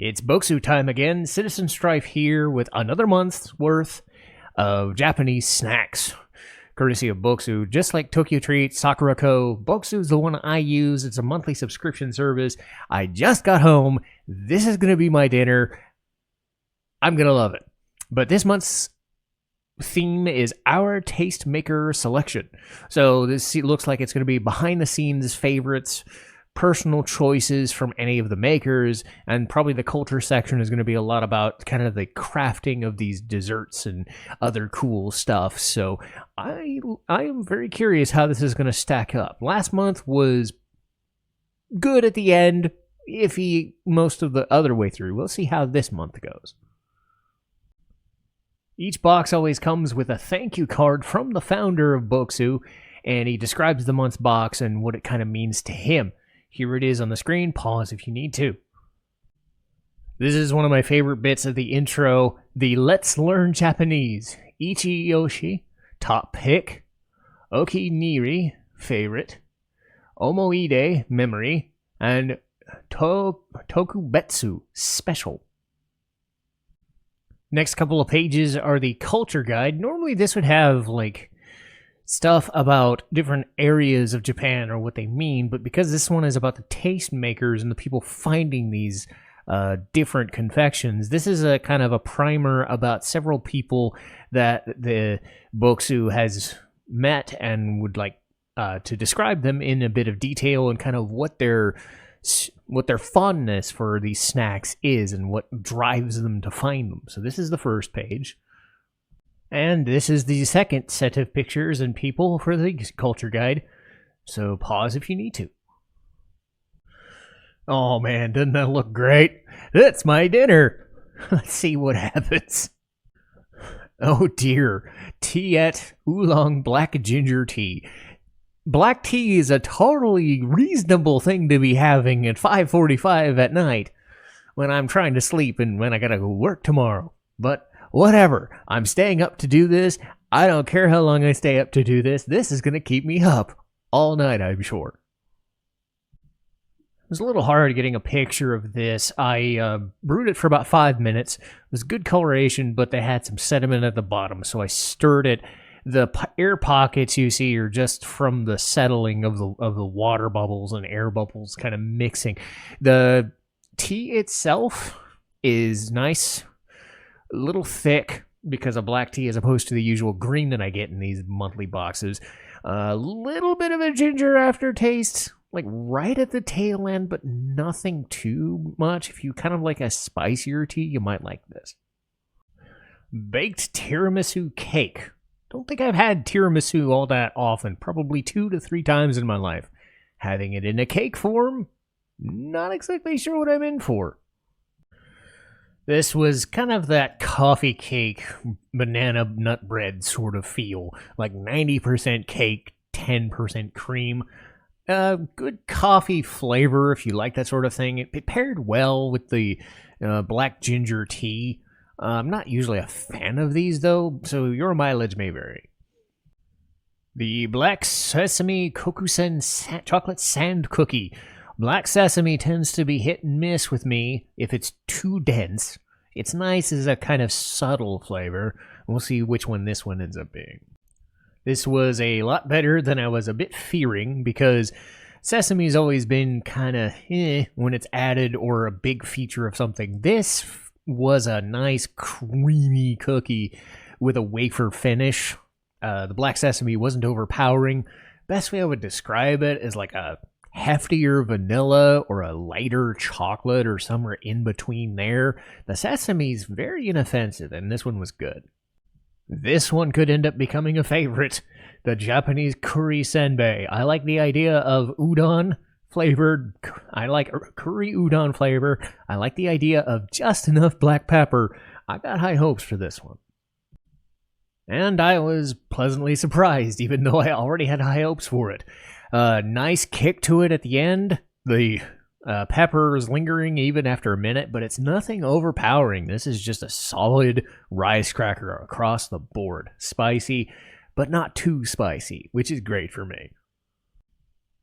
It's Bokksu time again. Citizen Strife here with another month's worth of Japanese snacks, courtesy of Bokksu. Just like Tokyo Treat, Sakura Co., Bokksu is the one I use. It's a monthly subscription service. I just got home. This is going to be my dinner. I'm going to love it. But this month's theme is our Tastemaker selection. So this looks like it's going to be behind-the-scenes favorites, personal choices from any of the makers, and probably the culture section is going to be a lot about kind of the crafting of these desserts and other cool stuff. So I am very curious how this is going to stack up. Last month was good at the end, iffy most of the other way through. We'll see how this month goes. Each box always comes with a thank you card from the founder of Bokksu, and he describes the month's box and what it kind of means to him. Here it is on the screen. Pause if you need to. This is one of my favorite bits of the intro. The Let's Learn Japanese. Ichiyoshi, top pick. Okiniri, favorite. Omoide, memory. And Tokubetsu, special. Next couple of pages are the culture guide. Normally this would have like stuff about different areas of Japan or what they mean, but because this one is about the taste makers and the people finding these different confections, this is a kind of a primer about several people that the Bokksu has met and would like to describe them in a bit of detail and kind of what their fondness for these snacks is and what drives them to find them. So this is the first page. And this is the second set of pictures and people for the culture guide. So pause if you need to. Oh man, doesn't that look great? That's my dinner. Let's see what happens. Oh dear. Tiet Oolong Black Ginger Tea. Black tea is a totally reasonable thing to be having at 5:45 at night when I'm trying to sleep and when I gotta go work tomorrow. But whatever. I'm staying up to do this. I don't care how long I stay up to do this. This is going to keep me up all night, I'm sure. It was a little hard getting a picture of this. I brewed it for about 5 minutes. It was good coloration, but they had some sediment at the bottom, so I stirred it. The air pockets you see are just from the settling of the water bubbles and air bubbles kind of mixing. The tea itself is nice. A little thick because of black tea as opposed to the usual green that I get in these monthly boxes. A little bit of a ginger aftertaste, like right at the tail end, but nothing too much. If you kind of like a spicier tea, you might like this. Baked tiramisu cake. Don't think I've had tiramisu all that often, probably 2 to 3 times in my life. Having it in a cake form, not exactly sure what I'm in for. This was kind of that coffee cake, banana nut bread sort of feel. Like 90% cake, 10% cream. Good coffee flavor if you like that sort of thing. It paired well with the black ginger tea. I'm not usually a fan of these though, so your mileage may vary. The Black Sesame Kokusen Chocolate Sand Cookie. Black sesame tends to be hit and miss with me if it's too dense. It's nice as a kind of subtle flavor. We'll see which one this one ends up being. This was a lot better than I was a bit fearing because sesame's always been kind of when it's added or a big feature of something. This was a nice creamy cookie with a wafer finish. The black sesame wasn't overpowering. Best way I would describe it is like a heftier vanilla or a lighter chocolate or somewhere in between there. The sesame's very inoffensive, and this one was good. This one could end up becoming a favorite. The Japanese curry senbei. I like the idea of udon flavored. I like curry udon flavor. I like the idea of just enough black pepper. I got high hopes for this one. And I was pleasantly surprised, even though I already had high hopes for it. Nice kick to it at the end. The pepper is lingering even after a minute, but it's nothing overpowering. This is just a solid rice cracker across the board. Spicy, but not too spicy, which is great for me.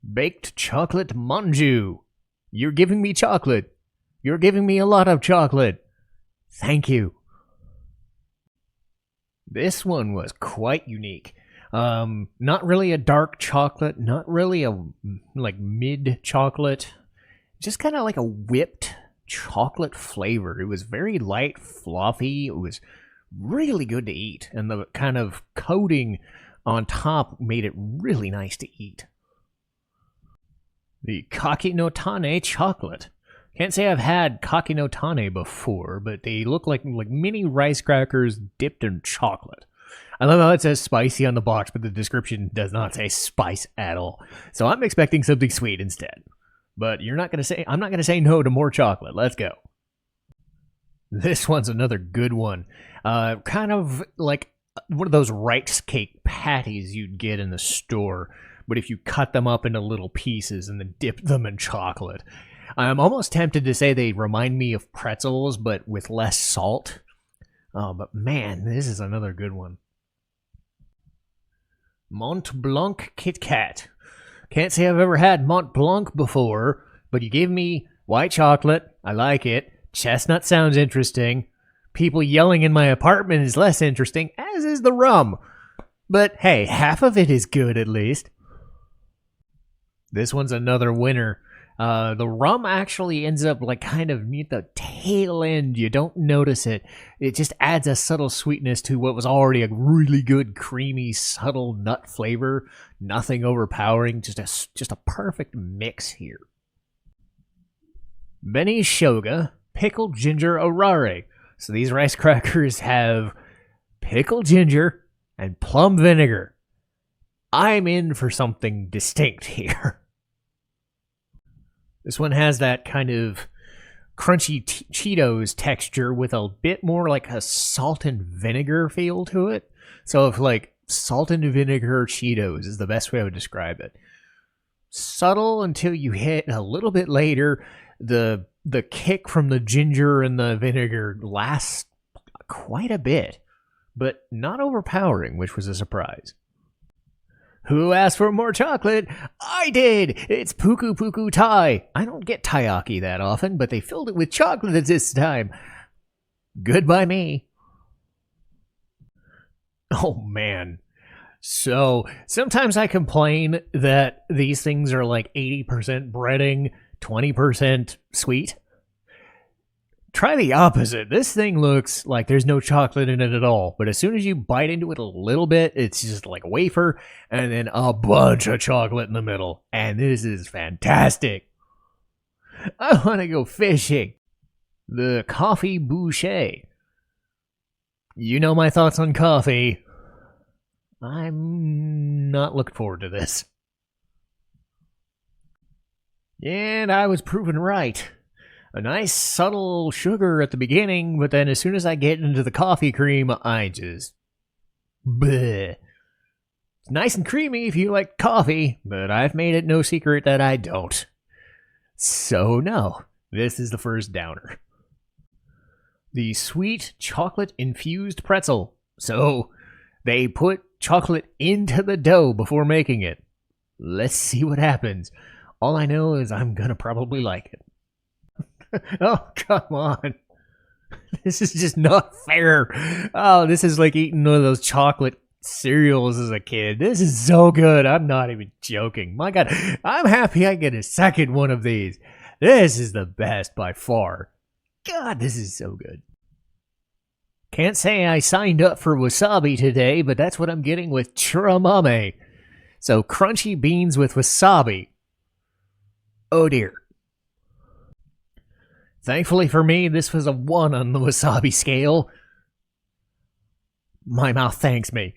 Baked chocolate manju. You're giving me chocolate. You're giving me a lot of chocolate. Thank you. This one was quite unique. Not really a dark chocolate, not really a like mid chocolate, just kind of like a whipped chocolate flavor. It was very light, fluffy. It was really good to eat, and the kind of coating on top made it really nice to eat. The Kaki no Tane chocolate. Can't say I've had Kaki no Tane before, but they look like mini rice crackers dipped in chocolate. I love how it says spicy on the box, but the description does not say spice at all. So I'm expecting something sweet instead. But I'm not gonna say no to more chocolate. Let's go. This one's another good one. Kind of like one of those rice cake patties you'd get in the store, but if you cut them up into little pieces and then dip them in chocolate. I'm almost tempted to say they remind me of pretzels, but with less salt. Oh, but man, this is another good one. Mont Blanc Kit Kat. Can't say I've ever had Mont Blanc before, but you give me white chocolate. I like it. Chestnut sounds interesting. People yelling in my apartment is less interesting, as is the rum. But hey, half of it is good at least. This one's another winner. The rum actually ends up like kind of near the tail end. You don't notice it. It just adds a subtle sweetness to what was already a really good, creamy, subtle nut flavor. Nothing overpowering. Just a perfect mix here. Beni Shoga Pickled Ginger Orare. So these rice crackers have pickled ginger and plum vinegar. I'm in for something distinct here. This one has that kind of crunchy Cheetos texture with a bit more like a salt and vinegar feel to it. So if like salt and vinegar Cheetos is the best way I would describe it. Subtle until you hit a little bit later. The kick from the ginger and the vinegar lasts quite a bit, but not overpowering, which was a surprise. Who asked for more chocolate? I did! It's Puku Puku Tai. I don't get taiyaki that often, but they filled it with chocolate this time. Good by me. Oh, man. So, sometimes I complain that these things are like 80% breading, 20% sweet. Try the opposite. This thing looks like there's no chocolate in it at all, but as soon as you bite into it a little bit, it's just like a wafer and then a bunch of chocolate in the middle. And this is fantastic. I want to go fishing. The coffee boucher. You know my thoughts on coffee. I'm not looking forward to this. And I was proven right. A nice subtle sugar at the beginning, but then as soon as I get into the coffee cream, I just... bleh. It's nice and creamy if you like coffee, but I've made it no secret that I don't. So no, this is the first downer. The sweet chocolate-infused pretzel. So, they put chocolate into the dough before making it. Let's see what happens. All I know is I'm gonna probably like it. Oh, come on. This is just not fair. Oh, this is like eating one of those chocolate cereals as a kid. This is so good. I'm not even joking. My God, I'm happy I get a second one of these. This is the best by far. God, this is so good. Can't say I signed up for wasabi today, but that's what I'm getting with churamame. So crunchy beans with wasabi. Oh dear. Thankfully for me, this was a 1 on the wasabi scale. My mouth thanks me.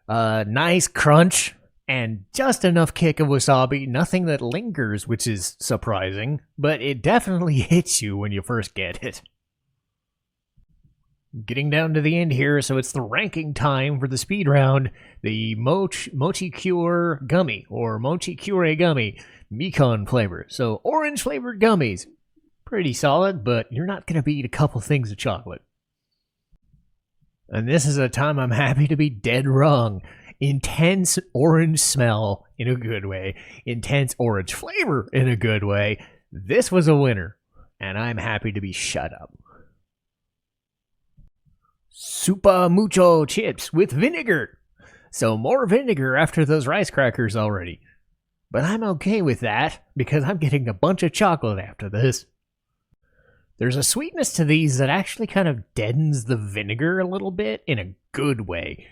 Nice crunch, and just enough kick of wasabi. Nothing that lingers, which is surprising, but it definitely hits you when you first get it. Getting down to the end here, so it's the ranking time for the speed round. The Mochi Cure Gummy, or Mochi Cure Gummy, Mikan flavor. So orange flavored gummies. Pretty solid, but you're not going to beat a couple things of chocolate. And this is a time I'm happy to be dead wrong. Intense orange smell in a good way. Intense orange flavor in a good way. This was a winner. and I'm happy to be shut up. Super mucho chips with vinegar. So more vinegar after those rice crackers already. But I'm okay with that, because I'm getting a bunch of chocolate after this. There's a sweetness to these that actually kind of deadens the vinegar a little bit in a good way.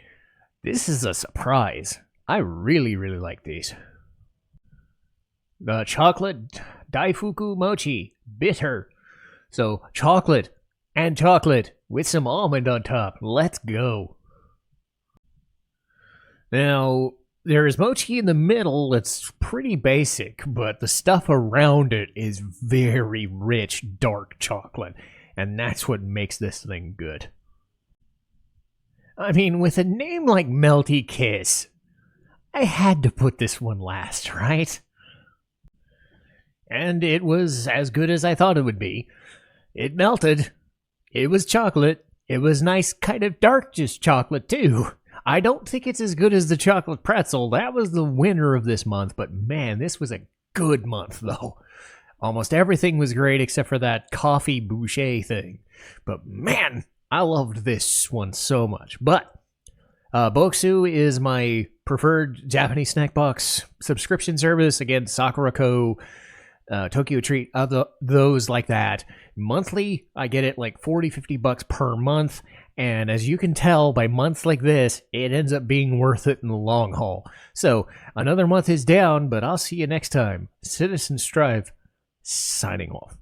This is a surprise. I really, really like these. The chocolate daifuku mochi, bitter. So chocolate and chocolate with some almond on top. Let's go. Now, there is mochi in the middle that's pretty basic, but the stuff around it is very rich, dark chocolate, and that's what makes this thing good. I mean, with a name like Melty Kiss, I had to put this one last, right? And it was as good as I thought it would be. It melted. It was chocolate. It was nice, kind of dark just chocolate, too. I don't think it's as good as the chocolate pretzel. That was the winner of this month, but man, this was a good month, though. Almost everything was great except for that coffee boucher thing. But man, I loved this one so much. But Bokksu is my preferred Japanese snack box subscription service. Again, Sakurako, Tokyo Treat, those like that. Monthly, I get it like $40-50 per month. And as you can tell, by months like this, it ends up being worth it in the long haul. So, another month is down, but I'll see you next time. Citizen Strive, signing off.